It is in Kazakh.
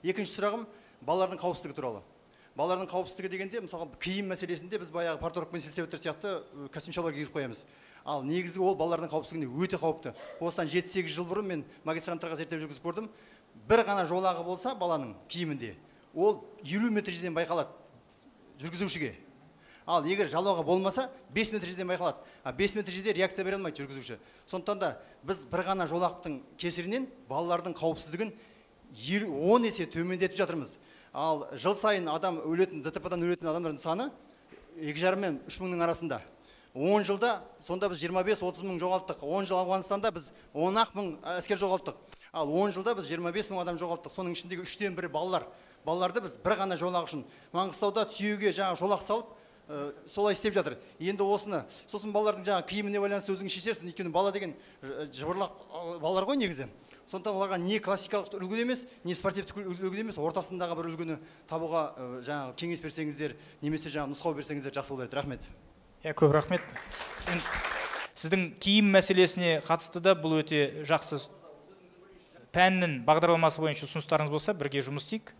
Екінші сұрағым балалардың қауіпсіздігі туралы. Балалардың қауіпсіздігі дегенде, мысалы, киім мәселесінде біз баяғы парторгпен сельсоветтер сияқты костюмшалар кигізіп қоямыз. Ал негізгі ол балалардың қауіпсіздігіне өте қауіпті. Осыдан 7-8 жыл бұрын мен магистранттарға зерттеу жүргізіп көрдім. Бір ғана жолағы болса баланың киімінде, ол 50 метр жерден байқалады жүргізушіге. Ал егер жалауға болмаса 5 метр жерден байқалады. 5 метр жерде реакция бере алмайды жүргізуші. Сондықтан да біз бір ғана жолақтың кесірінен балалардың қауіпсіздігін 10 есе төмендетіп жатырмыз. Ал жыл сайын адам өлетін, ДТП-дан өлетін адамдардың саны 2,5 мен 3 мыңның арасында. 10 жылда сонда біз 25-30 мың жоғалттық. 10 жыл Ауғанстанда біз 10 мың әскер жоғалттық. Ал 10 жылда біз 25 мың адам жоғалттық. Соның ішіндегі 3-тен бірі балалар. Балаларды біз бір ғана жолақ үшін Маңғыстауда түйеге жаңа жолақ салып, солай істеп жатыр. Енді осыны, сосын балалардың жаңа киіміне байланысты өзің шешерсің. Өйткені бала деген жыбырлақ балалар ғой негізі. Сондықтан оларға не классикалық үлгі емес, не спортивтік үлгі емес, ортасындағы бір үлгіні табуға жаңа кеңес берсеңіздер, немесе жаңа нұсқау берсеңіздер жақсы болады. Рахмет. Көп рахмет. Сіздің киім мәселесіне қатысты да бұл өте жақсы пәннің бағдарламасы бойынша ұсыныстарыңыз болса, бірге жұмыс істейік.